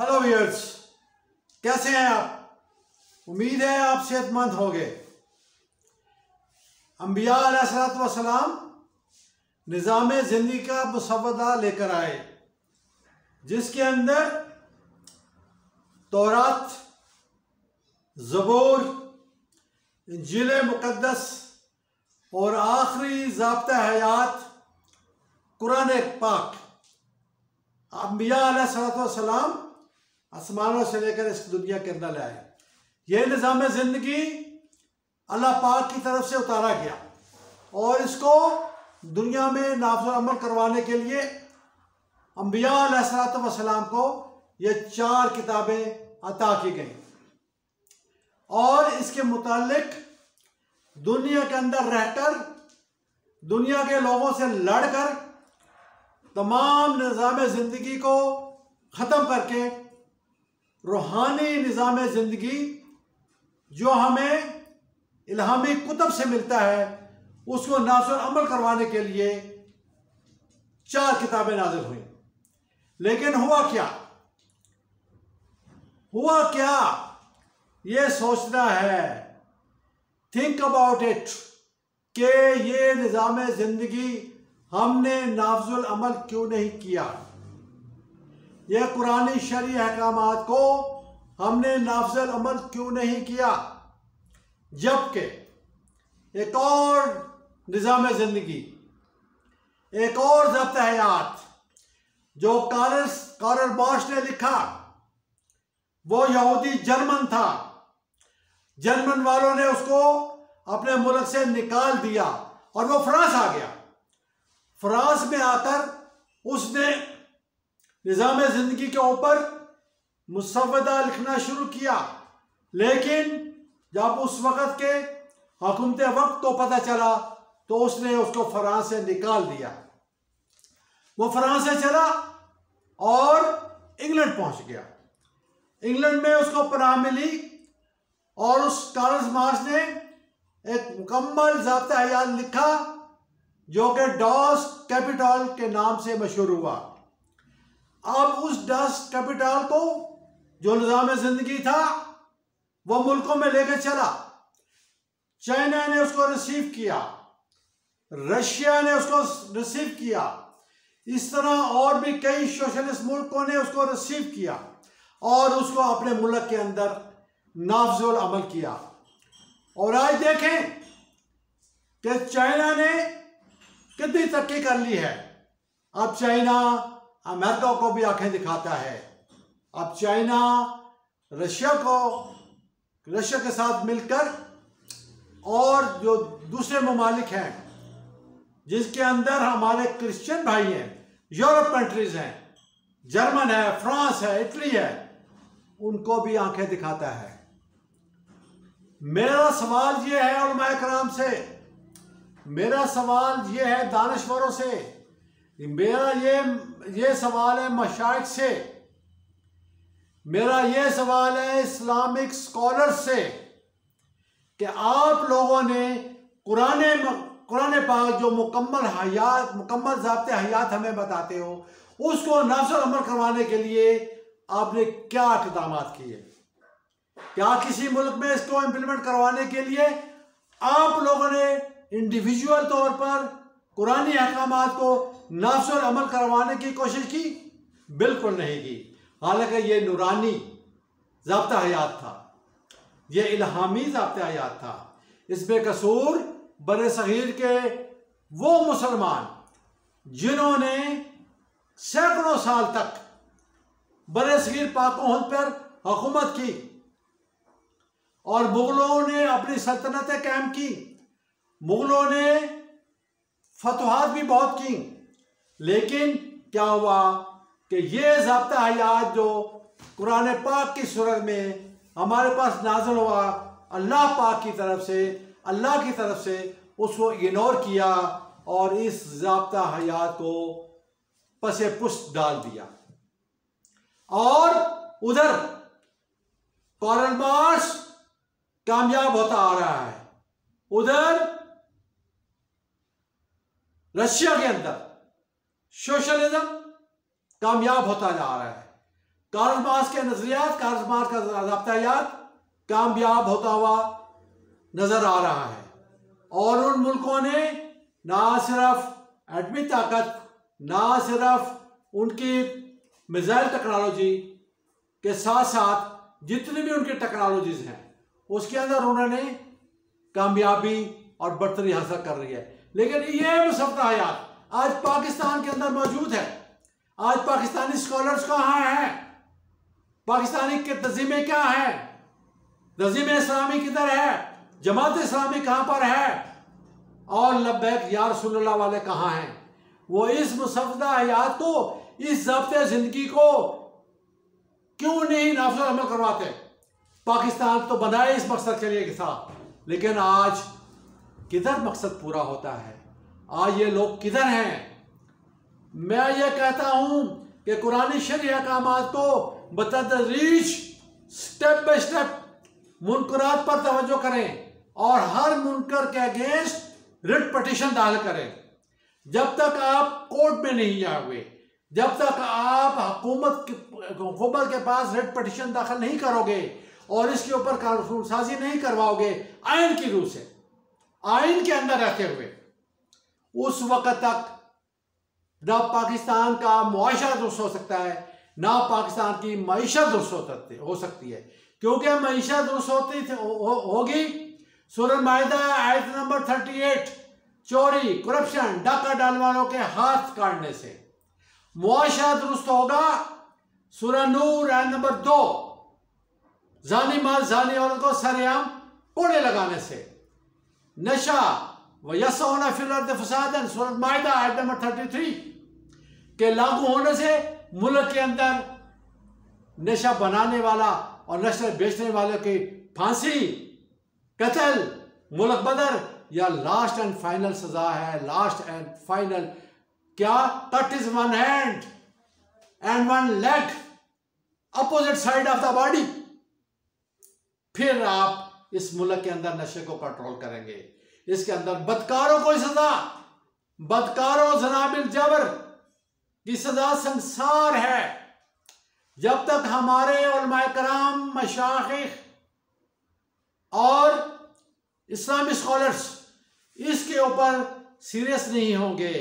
Hello viewers, कैसे हैं आप? उम्मीद है आप सेहतमंद होंगे। अंबिया अलैहिस्सलाम निज़ाम ज़िंदगी का मुसव्वदा लेकर आए, जिसके अंदर तौरात, ज़बूर, इंजील मुक़द्दस और आखिरी ज़ाब्ता हयात कुरान पाक अंबिया अलैहिस्सलाम आसमानों से लेकर इस दुनिया के अंदर लाए। यह निज़ाम ज़िंदगी अल्लाह पाक की तरफ से उतारा गया और इसको दुनिया में नाफ़िज़ अमल करवाने के लिए अंबिया अलैहिस्सलाम को ये 4 किताबें अता की गई और इसके मुतालिक दुनिया के अंदर रहकर, दुनिया के लोगों से लड़कर, तमाम निज़ाम ज़िंदगी को ख़त्म करके रूहानी निज़ाम ज़िंदगी जो हमें इल्हामी कुतब से मिलता है उसको नाज़िल अमल करवाने के लिए 4 किताबें नाज़िल हुई। लेकिन हुआ क्या ये सोचना है, थिंक अबाउट इट, कि ये निज़ाम ज़िंदगी हमने नाफ़िज़ुल अमल क्यों नहीं किया। यह कुरानी शरई अहकामात को हमने नाफ़िज़ुल अमल क्यों नहीं किया, जबकि एक और निज़ाम ज़िंदगी, एक और ज़ब्त हयात जो कार्ल मार्क्स ने लिखा, वो यहूदी जर्मन था। जर्मन वालों ने उसको अपने मुल्क से निकाल दिया और वो फ्रांस आ गया। फ्रांस में आकर उसने निज़ाम ज़िंदगी के ऊपर मुसव्वदा लिखना शुरू किया, लेकिन जब उस वक़्त के हुकूमत वक्त को पता चला तो उसने उसको फ्रांस से निकाल दिया। वो फ्रांस से चला और इंग्लैंड पहुंच गया। इंग्लैंड में उसको पनाह मिली और उस कार्ल मार्क्स ने एक मुकम्मल ज़ाब्ता हयात लिखा जो कि डॉस कैपिटल के नाम से मशहूर हुआ। अब उस डॉस कैपिटल को, जो निज़ाम ज़िंदगी था, वो मुल्कों में लेकर चला। चाइना ने उसको रिसीव किया, रशिया ने उसको रिसीव किया, इस तरह और भी कई सोशलिस्ट मुल्कों ने उसको रिसीव किया और उसको अपने मुल्क के अंदर नाफ़िज़ुल अमल किया। और आज देखें कि चाइना ने कितनी तरक्की कर ली है। अब चाइना अमेरिका को भी आंखें दिखाता है। अब चाइना रशिया के साथ मिलकर, और जो दूसरे ममालिक हैं जिसके अंदर हमारे क्रिश्चियन भाई हैं, यूरोप कंट्रीज हैं, जर्मन है, फ्रांस है, इटली है, उनको भी आंखें दिखाता है। मेरा सवाल ये है उलमाए कराम से, मेरा सवाल ये है दानिश्वरों से, मेरा ये सवाल है मशाइख से, मेरा ये सवाल है इस्लामिक स्कॉलर्स से, कि आप लोगों ने कुरान पाक जो मुकम्मल ज़ाब्ते हयात हमें बताते हो, उसको नाफ़िज़ुल अमल करवाने के लिए आपने क्या इक़दाम किए? क्या किसी मुल्क में इसको इम्प्लीमेंट करवाने के लिए आप लोगों ने इंडिविजुअल तौर पर कुरानी अहकामात को नाफ़िज़ुल अमल करवाने की कोशिश की? बिल्कुल नहीं की। हालांकि ये नूरानी ज़ाब्ता हयात था, ये इल्हामी ज़ाब्ता हयात था। इसमें कसूर बरसग़ीर के वो मुसलमान जिन्होंने सैकड़ों साल तक बरसग़ीर पाक पर हुकूमत की और मुग़लों ने अपनी सल्तनतें कायम की, मुग़लों ने फतवाहत भी बहुत की, लेकिन क्या हुआ कि ये ज़ाब्ता हयात जो कुरान पाक की सूरत में हमारे पास नाज़िल हुआ अल्लाह पाक की तरफ से, अल्लाह की तरफ से, उसको इग्नोर किया और इस ज़ाब्ता हयात को पसे पुष्ट डाल दिया। और उधर कार्ल मार्क्स कामयाब होता आ रहा है, उधर रशिया के अंदर सोशलिज्म कामयाब होता जा रहा है। कार्ल मार्क्स के नजरियात, कार्ल मार्क्स का ज़ाब्तायात कामयाब होता हुआ नजर आ रहा है। और उन मुल्कों ने ना सिर्फ एटमी ताकत, ना सिर्फ उनकी मिसाइल टेक्नोलॉजी के साथ साथ जितनी भी उनकी टेक्नोलॉजीज हैं उसके अंदर उन्होंने कामयाबी और बढ़तरी हासिल कर रही है। लेकिन ये मुसफ्फा हयात आज पाकिस्तान के अंदर मौजूद है। आज पाकिस्तानी स्कॉलर्स कहाँ हैं? पाकिस्तानी के तंजीमें क्या हैं? तंजीम इस्लामी किधर है? जमात इस्लामी कहाँ पर है? और लब्बैक या रसूलुल्लाह वाले कहाँ हैं? वो इस मुसफ्फा हयात को, इस ज़ब्ते ज़िंदगी को क्यों नहीं नाफिज़ अमल करवाते? पाकिस्तान तो बनाए इस मकसद के लिए था, लेकिन आज किधर मकसद पूरा होता है? आज ये लोग किधर हैं? मैं ये कहता हूं कि कुरानी शरई अहकामात को बतदरीज स्टेप बाय स्टेप मुनकरात पर तवज्जो करें और हर मुनकर के अगेंस्ट रिट पिटीशन दाखिल करें। जब तक आप कोर्ट में नहीं जाओगे, जब तक आप हुकूमत के पास रिट पिटीशन दाखिल नहीं करोगे और इसके ऊपर कानून साजी नहीं करवाओगे आइन की रूह से, आइन के अंदर रहते हुए, उस वक्त तक ना पाकिस्तान का मुआशरा दुरुस्त हो सकता है, ना पाकिस्तान की मईशत दुरुस्त हो सकती है। क्योंकि मईशत दुरुस्त होगी सूरह माइदा आयत नंबर 38 चोरी, करप्शन, डाका डालने वालों के हाथ काटने से। मुआशरा दुरुस्त होगा सूरह नूर आयत नंबर 2 जानी मर्द जानी औरत को सरेआम कोड़े लगाने से। नशा व यसौना फिल अर्द फसादन सूरह माइदा आयत नंबर 33 के लागू होने से मुल्क के अंदर नशा बनाने वाला और नशा बेचने वाले की फांसी, कत्ल, मुल्क बदर या लास्ट एंड फाइनल सजा है। लास्ट एंड फाइनल क्या? Cut is one hand and one leg opposite side of the body. फिर आप इस मुल्क के अंदर नशे को कंट्रोल करेंगे। इसके अंदर बदकारों को सजा, बदकारों जनाबिल जबर की सजा संसार है। जब तक हमारे उलमाए कराम, मशाइख और इस्लामी स्कॉलर्स इसके ऊपर सीरियस नहीं होंगे,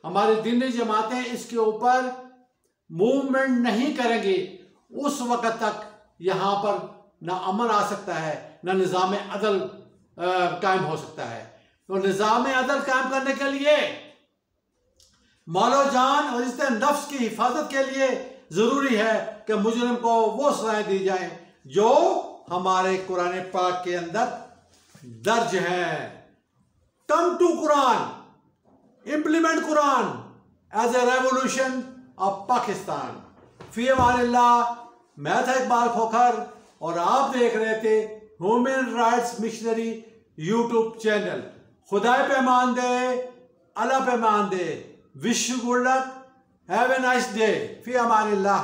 हमारी दीनी जमातें इसके ऊपर मूवमेंट नहीं करेंगी, उस वक्त तक यहाँ पर ना अमन आ सकता है, ना निज़ाम अदल कायम हो सकता है। तो निज़ाम अदल कायम करने के लिए मालो जान और इज्जत नफ्स की हिफाजत के लिए ज़रूरी है कि मुजरिम को वो सजाएं दी जाए जो हमारे कुरान पाक के अंदर दर्ज है। Come to Quran, implement Quran as a revolution of Pakistan. फी अमानिल्लाह। मैं था इकबाल खोखर और आप देख रहे थे human rights missionary YouTube channel. खुदाए पे मान दे, अल्लाह पे मान दे। Wish you good luck, have a nice day. फी अमानिल्लाह।